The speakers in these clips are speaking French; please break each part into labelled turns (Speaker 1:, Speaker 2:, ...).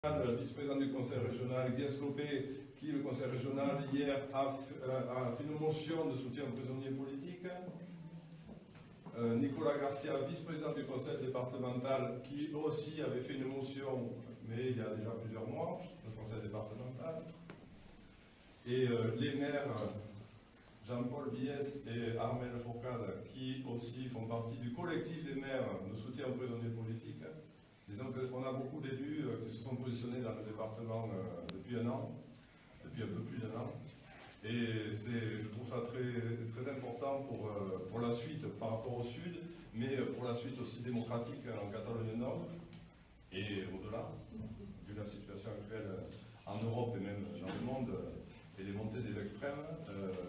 Speaker 1: Le vice-président du conseil régional, Guy Esclopé, qui, le conseil régional, hier, a fait une motion de soutien aux prisonniers politiques. Nicolas Garcia, vice-président du conseil départemental, qui aussi avait fait une motion, mais il y a déjà plusieurs mois, le conseil départemental. Et les maires, Jean-Paul Biès et Armel Fourcade, qui aussi font partie du collectif des maires de soutien aux prisonniers politiques. Disons qu'on a beaucoup d'élus qui se sont positionnés dans le département depuis un an, depuis un peu plus d'un an. Et je trouve ça très important pour la suite par rapport au Sud, mais pour la suite aussi démocratique en Catalogne Nord et au-delà, vu la situation actuelle en Europe et même dans le monde et les montées des extrêmes.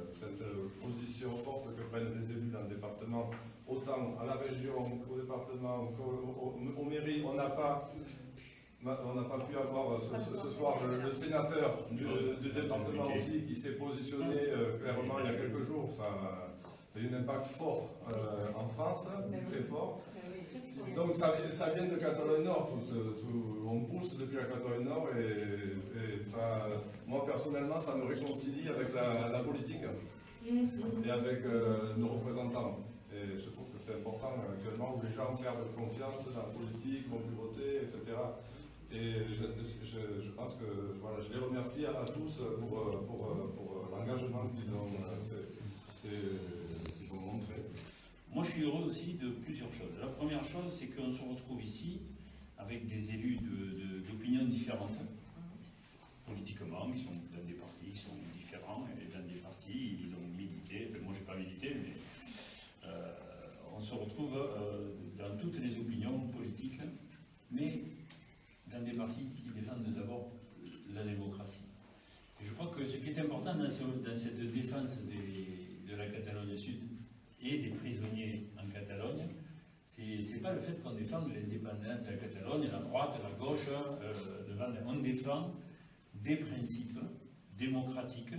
Speaker 1: Cette position forte que prennent les élus dans le département, autant à la région qu'au département qu'aux mairies, on n'a pas pu avoir ce soir le sénateur du département aussi qui s'est positionné clairement il y a quelques jours. Ça a eu un impact fort en France, très fort. Donc ça vient de Catalogne Nord, on pousse depuis la Catalogne Nord et ça, moi personnellement ça me réconcilie avec la politique et avec nos représentants. Et je trouve que c'est important actuellement où les gens perdent confiance dans la politique, vont plus voter, etc. Et je pense que voilà, je les remercie à tous pour l'engagement qu'ils ont montré.
Speaker 2: Moi, je suis heureux aussi de plusieurs choses. La première chose, c'est qu'on se retrouve ici avec des élus d'opinions différentes, politiquement, qui sont dans des partis qui sont différents, et dans des partis, ils ont milité. Enfin, moi, je n'ai pas milité, mais on se retrouve dans toutes les opinions politiques, mais dans des partis qui défendent d'abord la démocratie. Et je crois que ce qui est important dans cette défense de la Catalogne Sud et des prisonniers en Catalogne, c'est pas le fait qu'on défende l'indépendance de la Catalogne, la droite, la gauche, on défend des principes démocratiques,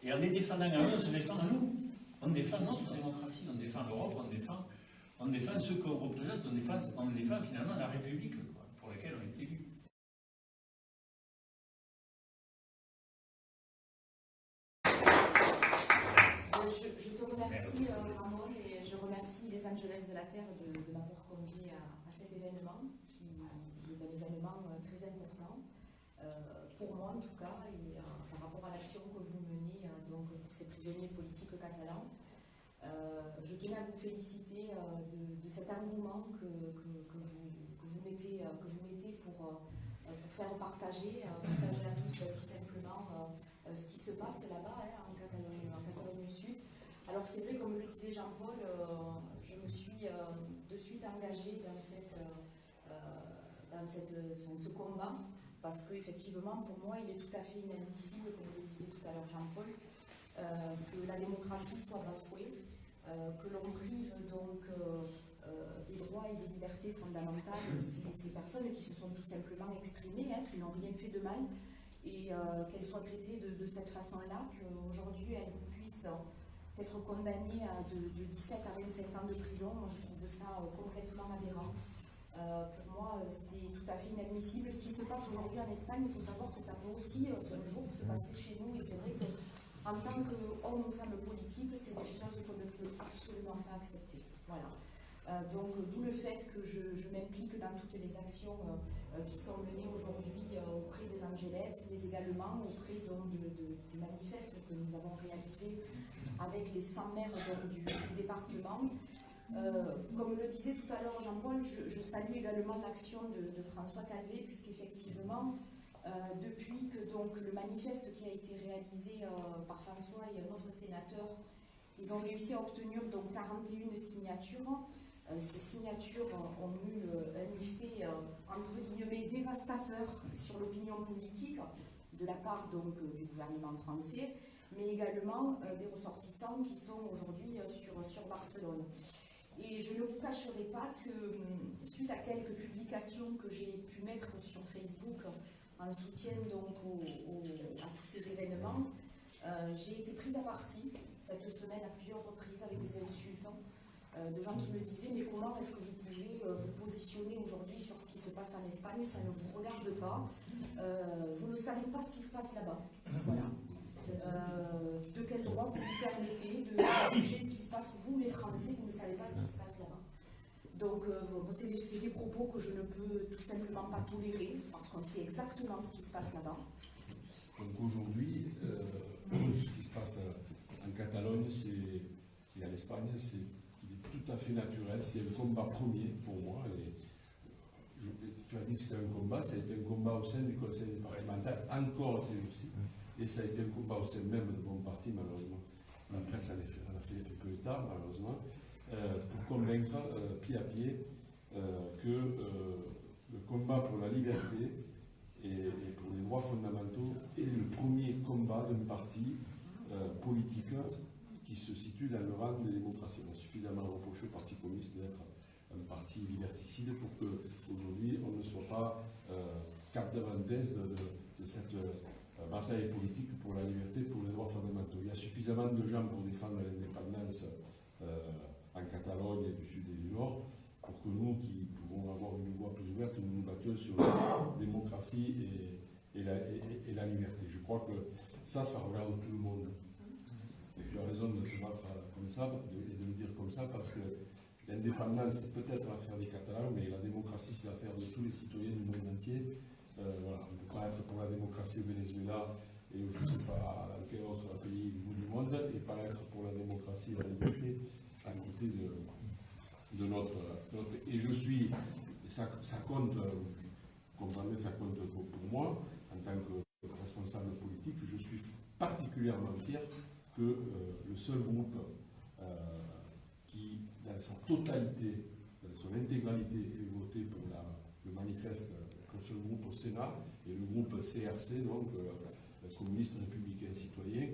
Speaker 2: et en les défendant à eux, on se défend à nous. On défend notre démocratie, on défend l'Europe, on défend ce qu'on représente, on défend finalement la République, quoi, pour laquelle on est élu.
Speaker 3: Je te remercie, Ramon, et je remercie les Angeles de la Terre de m'avoir convié à cet événement, qui est un événement très important, pour moi en tout cas, et par rapport à l'action que vous menez donc, pour ces prisonniers politiques catalans. Je tenais à vous féliciter de cet engouement que vous mettez pour faire partager à tous tout simplement ce qui se passe là-bas en Catalogne Sud. Alors c'est vrai, comme le disait Jean-Paul, je me suis de suite engagée dans ce combat, parce qu'effectivement, pour moi, il est tout à fait inadmissible, comme le disait tout à l'heure Jean-Paul, que la démocratie soit bafouée, que l'on prive donc des droits et des libertés fondamentales ces personnes qui se sont tout simplement exprimées, qui n'ont rien fait de mal, et qu'elles soient traitées de cette façon-là, qu'aujourd'hui elles puissent être condamnées de 17 à 25 ans de prison. Moi je trouve ça complètement aberrant. Pour moi, c'est tout à fait inadmissible. Ce qui se passe aujourd'hui en Espagne, il faut savoir que ça peut aussi un jour se passer chez nous, et c'est vrai qu'en tant qu'homme ou femme politique, c'est des choses qu'on ne peut absolument pas accepter. Voilà. Donc, d'où le fait que je m'implique dans toutes les actions qui sont menées aujourd'hui auprès des Angelettes, mais également auprès donc, du manifeste que nous avons réalisé avec les 100 maires donc, du département. Comme le disait tout à l'heure Jean-Paul, je salue également l'action de François Calvet, puisqu'effectivement, depuis que donc, le manifeste qui a été réalisé par François et un autre sénateur, ils ont réussi à obtenir donc 41 signatures. Ces signatures ont eu un effet entre guillemets dévastateur sur l'opinion politique de la part donc, du gouvernement français, mais également des ressortissants qui sont aujourd'hui sur Barcelone. Et je ne vous cacherai pas que, suite à quelques publications que j'ai pu mettre sur Facebook en soutien donc, à tous ces événements, j'ai été prise à partie cette semaine à plusieurs reprises avec des insultes de gens qui me disaient « mais comment est-ce que vous pouvez vous positionner aujourd'hui sur ce qui se passe en Espagne, ça ne vous regarde pas ». vous ne savez pas ce qui se passe là-bas. Voilà. De quel droit vous vous permettez de juger ce qui se passe, vous les Français, vous ne savez pas ce qui se passe là-bas. Donc, c'est des propos que je ne peux tout simplement pas tolérer, parce qu'on sait exactement ce qui se passe là-bas.
Speaker 4: Donc aujourd'hui, ce qui se passe en Catalogne et en Espagne, il est tout à fait naturel, c'est un combat premier pour moi. Et tu as dit que c'était un combat, ça a été un combat au sein du conseil départemental, encore ces jours-ci, et ça a été un combat au sein même de mon parti, malheureusement. La presse en a fait peu tard, malheureusement, pour convaincre pied à pied que le combat pour la liberté et pour les droits fondamentaux est le premier combat d'un parti politique qui se situe dans le rang des démocraties. On a suffisamment reproché au Parti communiste d'être un parti liberticide pour qu'aujourd'hui on ne soit pas capdevantaise de cette bataille politique pour la liberté, pour les droits fondamentaux. Il y a suffisamment de gens pour défendre l'indépendance en Catalogne et du Sud et du Nord, pour que nous, qui pouvons avoir une voix plus ouverte, nous nous battions sur la démocratie et la liberté. Je crois que ça regarde tout le monde. Et tu as raison de te battre comme ça, et de le dire comme ça, parce que l'indépendance, c'est peut-être l'affaire des Catalans, mais la démocratie, c'est l'affaire de tous les citoyens du monde entier. Voilà, on ne peut pas être pour la démocratie au Venezuela et je ne sais pas dans quel autre pays du monde, et pas être pour la démocratie et la liberté à côté de notre... Et je suis, et ça compte, comprendrez, ça compte pour moi, en tant que responsable politique, je suis particulièrement fier que le seul groupe qui, dans sa totalité, dans son intégralité, ait voté pour le manifeste, le seul groupe au Sénat, et le groupe CRC, donc le communiste républicain citoyen,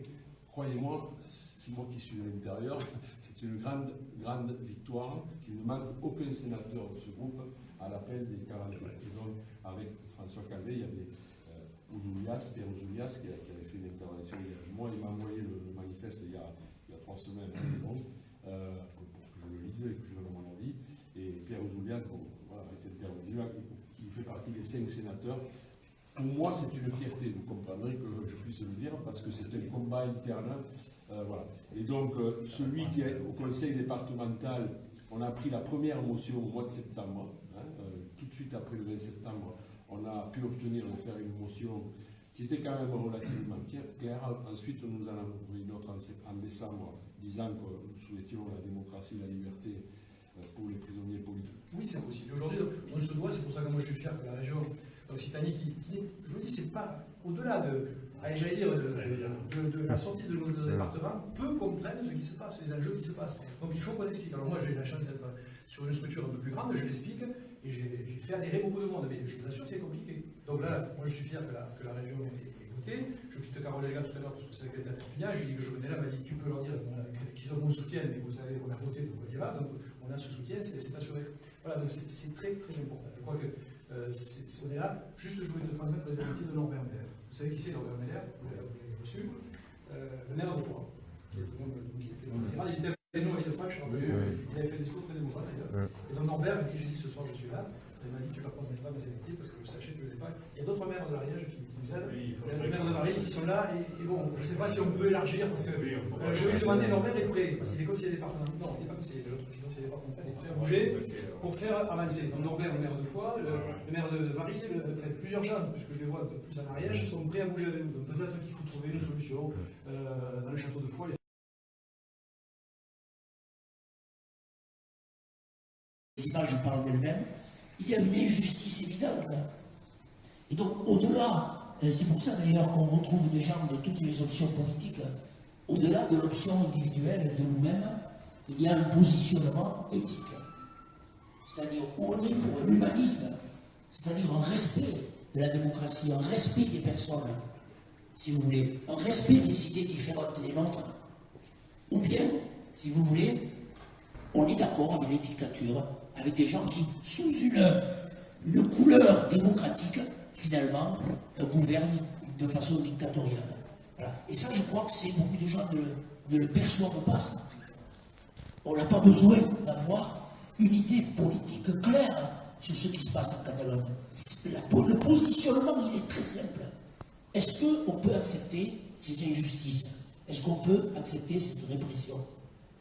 Speaker 4: croyez-moi, c'est moi qui suis de l'intérieur, c'est une grande victoire. Il ne manque aucun sénateur de ce groupe à l'appel des 40. Et donc, avec François Calvet, il y avait Pierre Ouzoulias, qui avait fait une intervention il y a un mois. Il m'a envoyé le manifeste il y a 3 semaines pour que je le lise et que je donne mon avis. Et Pierre Ouzoulias, voilà, est intervenu, il fait partie des 5 sénateurs. Pour moi, c'est une fierté, vous comprendrez que je puisse le dire, parce que c'est un combat interne. Voilà. Et donc, celui qui est au conseil départemental, on a pris la première motion au mois de septembre, tout de suite après le 20 septembre, on a pu obtenir de faire une motion qui était quand même relativement claire. Ensuite, nous en avons pris une autre en décembre, disant que nous souhaitions la démocratie et la liberté pour les prisonniers politiques.
Speaker 5: Oui, c'est possible. Aujourd'hui, on se doit, c'est pour ça que moi je suis fier que la région Occitanie, je vous dis, c'est pas au-delà de la sortie de nos départements, peu comprennent ce qui se passe, les enjeux qui se passent. Donc il faut qu'on explique. Alors moi, j'ai eu la chance d'être sur une structure un peu plus grande, je l'explique, et j'ai fait adhérer beaucoup de monde, mais je vous assure que c'est compliqué. Donc là, moi je suis fier que la région ait voté. Je quitte Carole Légat tout à l'heure parce que c'est avec à Perpignan, je lui ai dit que je venais là, elle m'a dit tu peux leur dire qu'ils ont mon soutien, mais vous savez, on a voté, donc on y va, donc on a ce soutien, c'est assuré. Voilà, donc c'est très très important. Je crois que on est là. Juste, je voulais te transmettre les amitiés de Norbert Meller. Vous savez qui c'est Norbert Meller? Vous l'avez reçu. Le maire de Foix, qui était il était avec nous à l'Île-de-France, il avait fait un discours très émouvant d'ailleurs. Et donc Norbert m'a dit, j'ai dit ce soir je suis là, il m'a dit tu vas transmettre mes amitiés parce que vous sachez que il y a d'autres maires de l'Ariège qui nous aident. Il y a des maires de Paris qui sont là, et bon, je ne sais pas si on peut élargir parce que je vais lui demander Norbert est prêt, parce qu'il est conseiller départemental. Non, il n'est pas conseiller, l'autre qui est conseiller départemental est prêt à bouger pour faire avancer. Donc Norbert, le maire de Foix, le maire de Varilhes, plusieurs gens, puisque je les vois un peu plus en Ariège, sont prêts à bouger avec nous. Donc peut-être qu'il faut trouver une solution dans le château de Foix.
Speaker 6: Les images parlent d'elles-mêmes, il y a une injustice évidente. Et donc, au-delà, c'est pour ça d'ailleurs qu'on retrouve des gens de toutes les options politiques, au-delà de l'option individuelle de nous-mêmes, il y a un positionnement éthique. C'est-à-dire, où on est pour un humanisme, c'est-à-dire un respect de la démocratie, un respect des personnes, si vous voulez, un respect des idées différentes des nôtres. Ou bien, si vous voulez, on est d'accord avec les dictatures, avec des gens qui, sous une couleur démocratique, finalement, gouvernent de façon dictatoriale. Voilà. Et ça, je crois que beaucoup de gens ne le perçoivent pas. On n'a pas besoin d'avoir une idée politique claire sur ce qui se passe en Catalogne. Le positionnement, il est très simple. Est-ce qu'on peut accepter ces injustices? Est-ce qu'on peut accepter cette répression,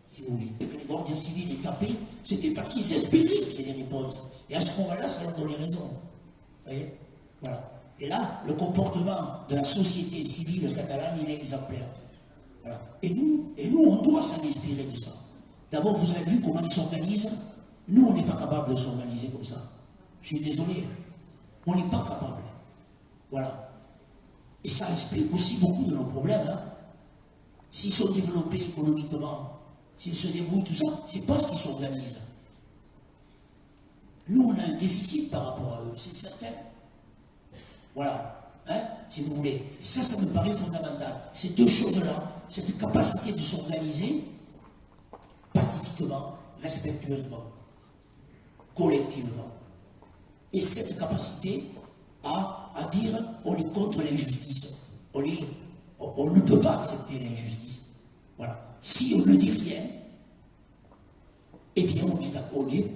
Speaker 6: si vous voulez? Que les gardiens civils aient tapé, c'était parce qu'ils espéraient qu'il y ait des réponses. Et à ce moment-là, ça leur donnait raison. Vous voyez? Voilà. Et là, le comportement de la société civile catalane, il est exemplaire. Voilà. Et nous, on doit s'en inspirer de ça. D'abord, vous avez vu comment ils s'organisent. Nous, on n'est pas capable de s'organiser comme ça. Je suis désolé. On n'est pas capable. Voilà. Et ça explique aussi beaucoup de nos problèmes. Hein. S'ils sont développés économiquement, s'ils se débrouillent, tout ça, c'est parce qu'ils s'organisent. Nous, on a un déficit par rapport à eux, c'est certain. Voilà. Hein, si vous voulez. Ça me paraît fondamental. Ces deux choses-là, cette capacité de s'organiser pacifiquement, respectueusement, collectivement. Et cette capacité à dire on est contre l'injustice. On ne peut pas accepter l'injustice. Voilà. Si on ne dit rien, eh bien on est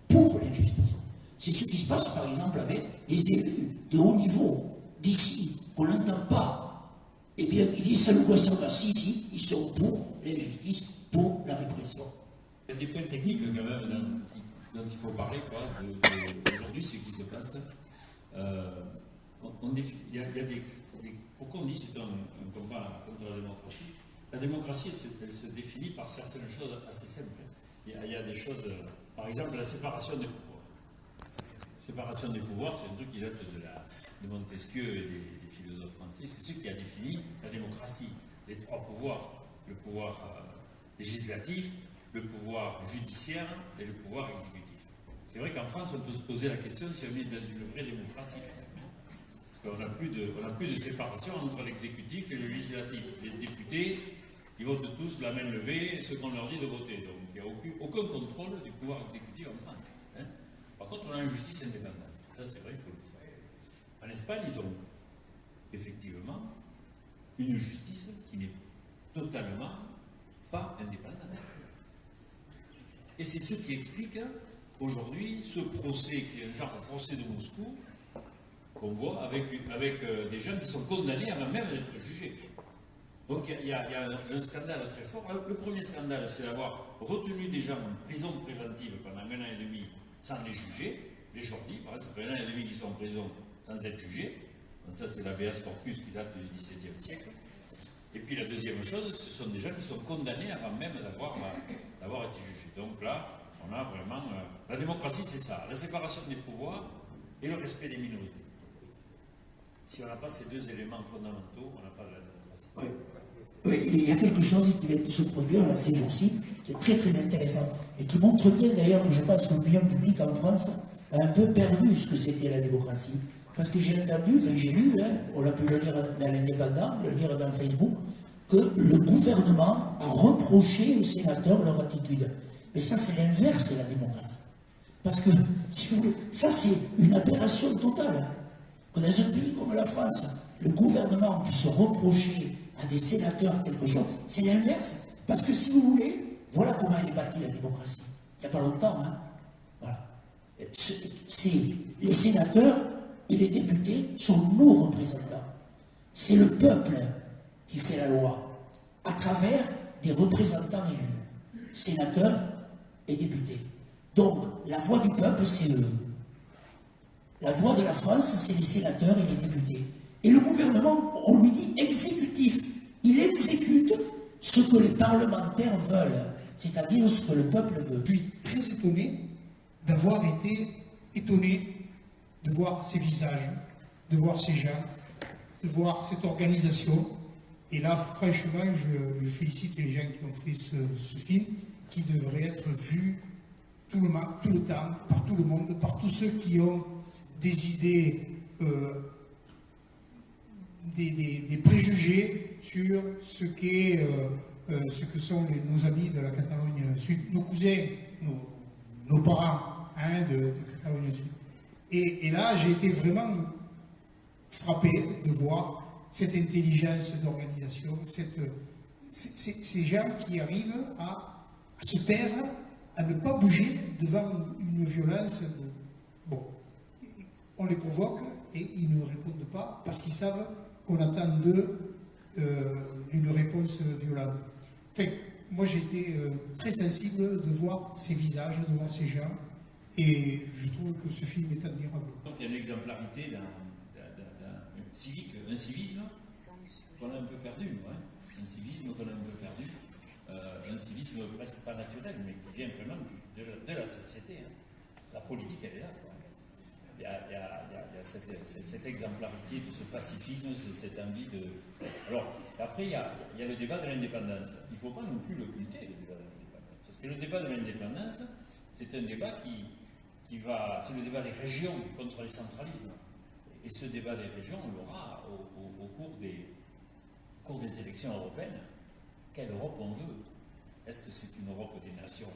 Speaker 6: pour l'injustice. C'est ce qui se passe par exemple avec des élus de haut niveau d'ici, qu'on n'entend pas. Eh bien, ils disent ça nous concerne pas. Si, ils sont pour l'injustice, pour la répression.
Speaker 2: Il y a des points techniques quand même dont il faut parler, aujourd'hui, ce qui se passe. Il y a des, pourquoi on dit que c'est un combat contre la démocratie? La démocratie, elle se définit par certaines choses assez simples. Il y a des choses, par exemple, la séparation des pouvoirs. La séparation des pouvoirs, c'est un truc qui date de Montesquieu et des philosophes français. C'est ce qui a défini la démocratie. Les trois pouvoirs, le pouvoir législatif, le pouvoir judiciaire et le pouvoir exécutif. C'est vrai qu'en France, on peut se poser la question si on est dans une vraie démocratie. Parce qu'on n'a plus de séparation entre l'exécutif et le législatif. Les députés, ils votent tous la main levée, ce qu'on leur dit de voter. Donc il n'y a aucun contrôle du pouvoir exécutif en France. Hein. Par contre, on a une justice indépendante. Ça, c'est vrai, il faut le dire. En Espagne, ils ont effectivement une justice qui n'est totalement pas indépendante. Et c'est ce qui explique aujourd'hui ce procès qui est un genre de procès de Moscou qu'on voit avec des gens qui sont condamnés avant même d'être jugés. Donc il y a un scandale très fort. Le premier scandale, c'est d'avoir retenu des gens en prison préventive pendant 1 an et demi sans les juger. Les Jordi, par exemple, 1 an et demi qui sont en prison sans être jugés. Donc ça, c'est l'habeas corpus qui date du XVIIe siècle. Et puis la deuxième chose, ce sont des gens qui sont condamnés avant même d'avoir été jugés. Donc là, on a vraiment... la démocratie, c'est ça, la séparation des pouvoirs et le respect des minorités. Si on n'a pas ces deux éléments fondamentaux, on n'a pas de la démocratie.
Speaker 6: Oui. Oui, il y a quelque chose qui vient de se produire là ces jours-ci, qui est très très intéressant, et qui montre bien d'ailleurs, je pense que l'opinion publique en France a un peu perdu ce que c'était la démocratie. Parce que j'ai entendu, enfin j'ai lu, hein, on a pu le lire dans l'Indépendant, le lire dans Facebook, que le gouvernement a reproché aux sénateurs leur attitude. Mais ça, c'est l'inverse de la démocratie. Parce que, si vous voulez, ça, c'est une aberration totale. Que dans un pays comme la France, le gouvernement puisse reprocher à des sénateurs quelque chose, c'est l'inverse. Parce que, si vous voulez, voilà comment elle est bâtie, la démocratie. Il n'y a pas longtemps, hein. Voilà. Les sénateurs et les députés sont nos représentants. C'est le peuple qui fait la loi, à travers des représentants élus, sénateurs et députés. Donc, la voix du peuple, c'est eux. La voix de la France, c'est les sénateurs et les députés. Et le gouvernement, on lui dit exécutif. Il exécute ce que les parlementaires veulent, c'est-à-dire ce que le peuple veut.
Speaker 7: Je suis très étonné d'avoir été étonné de voir ces visages, de voir ces gens, de voir cette organisation. Et là, franchement, je félicite les gens qui ont fait ce film, qui devrait être vu tout le temps, par tout le monde, par tous ceux qui ont des idées, des préjugés sur ce que sont nos amis de la Catalogne Sud, nos cousins, nos parents hein, de Catalogne Sud. Et là, j'ai été vraiment frappé de voir cette intelligence d'organisation, ces gens qui arrivent à se taire, à ne pas bouger devant une violence bon, on les convoque et ils ne répondent pas parce qu'ils savent qu'on attend d'eux une réponse violente. Enfin, moi j'ai été très sensible de voir ces visages, de voir ces gens, et je trouve que ce film est admirable.
Speaker 8: Donc il y a une exemplarité d'un civique, un civisme qu'on a un peu perdu, nous, hein. Un civisme qu'on a un peu perdu, un civisme presque pas naturel, mais qui vient vraiment de la société. Hein. La politique, elle est là, quoi. Il y a cette exemplarité de ce pacifisme, cette envie de... Alors, après, il y a le débat de l'indépendance. Il ne faut pas non plus l'occulter, le débat de l'indépendance. Parce que le débat de l'indépendance, c'est un débat qui va... C'est le débat des régions contre les centralismes. Et ce débat des régions, on l'aura au cours des élections européennes. Quelle Europe on veut? Est-ce que c'est une Europe des nations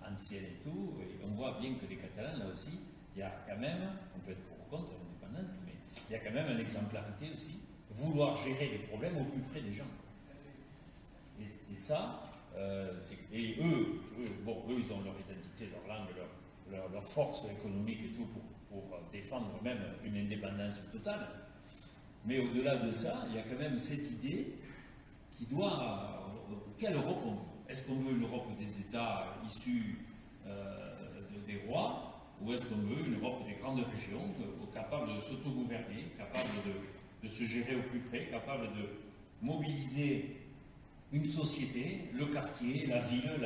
Speaker 8: anciennes et tout? Et on voit bien que les Catalans, là aussi, il y a quand même, on peut être pour ou contre l'indépendance, mais il y a quand même une exemplarité aussi, vouloir gérer les problèmes au plus près des gens. Et ça, et eux, ils ont leur identité, leur langue, leur force économique et tout pour défendre même une indépendance totale. Mais au-delà de ça, il y a quand même cette idée qui doit... Quelle Europe on veut? Est-ce qu'on veut une Europe des États issus des rois, ou est-ce qu'on veut une Europe des grandes régions, capable de s'autogouverner, capable de se gérer au plus près, capable de mobiliser une société, le quartier, la ville,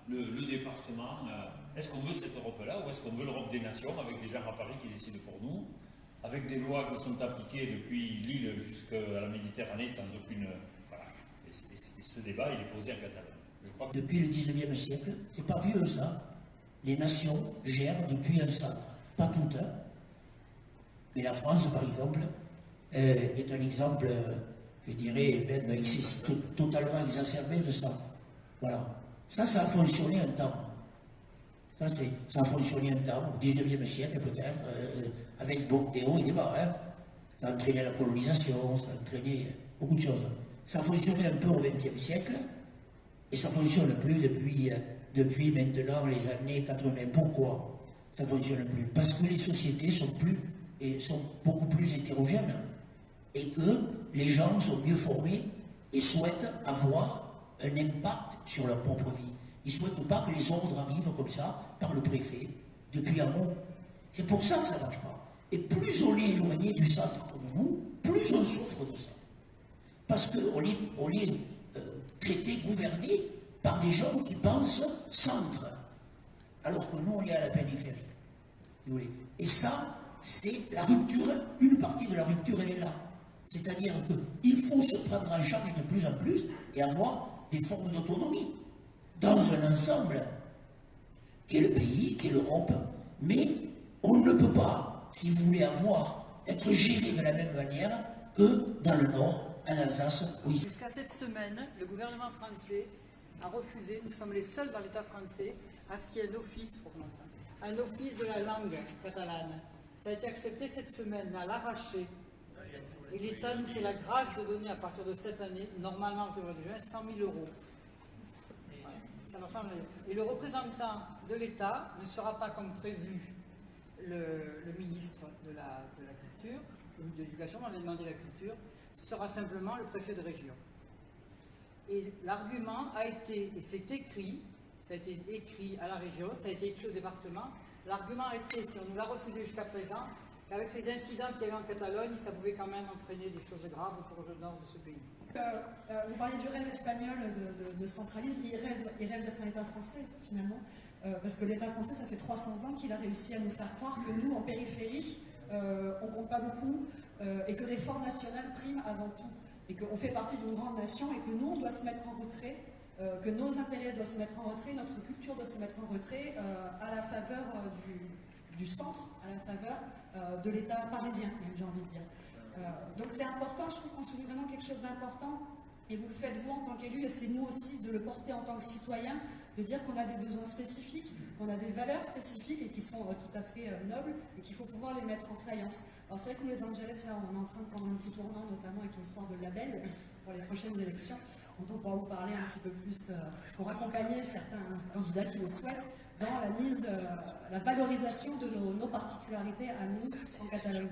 Speaker 8: le département? Est-ce qu'on veut cette Europe-là, ou est-ce qu'on veut l'Europe des nations, avec des gens à Paris qui décident pour nous, avec des lois qui sont appliquées depuis l'île jusqu'à la Méditerranée sans aucune... Voilà. Et ce débat, il est posé en Catalogne. Je crois que...
Speaker 6: Depuis le 19e siècle, c'est pas vieux ça. Les nations gèrent depuis un centre. Pas toutes, hein. Mais la France, par exemple, est un exemple, je dirais, même totalement exacerbé de ça. Voilà. Ça a fonctionné un temps. Ça a fonctionné un temps, au 19e siècle peut-être, avec beaucoup des hauts et des bas. Hein. Ça a entraîné la colonisation, ça a entraîné beaucoup de choses. Ça a fonctionné un peu au XXe siècle, et ça ne fonctionne plus depuis maintenant les années 80. Pourquoi ça ne fonctionne plus? Parce que les sociétés sont beaucoup plus hétérogènes, et que les gens sont mieux formés et souhaitent avoir un impact sur leur propre vie. Ils ne souhaitent pas que les ordres arrivent comme ça, par le préfet, depuis amont. C'est pour ça que ça ne marche pas. Et plus on est éloigné du centre comme nous, plus on souffre de ça. Parce qu'on est traité, gouverné par des gens qui pensent centre, alors que nous, on est à la périphérie. Si vous voulez. Et ça, c'est la rupture, une partie de la rupture, elle est là. C'est-à-dire qu'il faut se prendre en charge de plus en plus et avoir des formes d'autonomie dans un ensemble qui est le pays, qui est l'Europe. Mais on ne peut pas, si vous voulez, être géré de la même manière que dans le Nord, en Alsace ou ici.
Speaker 9: Jusqu'à cette semaine, le gouvernement français a refusé, nous sommes les seuls dans l'État français, à ce qu'il y ait un office de la langue catalane. Ça a été accepté cette semaine, mais à l'arraché. Et l'État nous fait la grâce de donner à partir de cette année, normalement en février 100 000 euros. Ouais, ça leur semble... Et le représentant de l'État ne sera pas comme prévu le ministre de la Culture, le ministre de l'Éducation, on avait demandé la Culture, ce sera simplement le préfet de région. Et l'argument a été, et c'est écrit, ça a été écrit à la région, ça a été écrit au département, l'argument a été, si on nous l'a refusé jusqu'à présent, qu'avec ces incidents qu'il y a eu en Catalogne, ça pouvait quand même entraîner des choses graves pour le nord de ce pays.
Speaker 10: Vous parliez du rêve espagnol de centralisme, il rêve d'être un État français, finalement, parce que l'État français, ça fait 300 ans qu'il a réussi à nous faire croire que nous, en périphérie, on ne compte pas beaucoup, et que l'effort national prime avant tout, et qu'on fait partie d'une grande nation, et que nous, on doit se mettre en retrait, que nos impériaux doivent se mettre en retrait, notre culture doit se mettre en retrait, à la faveur du centre, à la faveur de l'État parisien, même, j'ai envie de dire. Donc c'est important, je trouve qu'on souligne vraiment quelque chose d'important, et vous le faites vous en tant qu'élu, et c'est nous aussi de le porter en tant que citoyen, de dire qu'on a des besoins spécifiques, On a des valeurs spécifiques et qui sont tout à fait nobles et qu'il faut pouvoir les mettre en saillance. Alors c'est vrai que nous les Angelets, là, on est en train de prendre un petit tournant, notamment avec une histoire de label pour les prochaines élections, dont on pourra vous parler un petit peu plus pour accompagner certains candidats qui le souhaitent dans la mise, la valorisation de nos particularités à nous en Catalogne.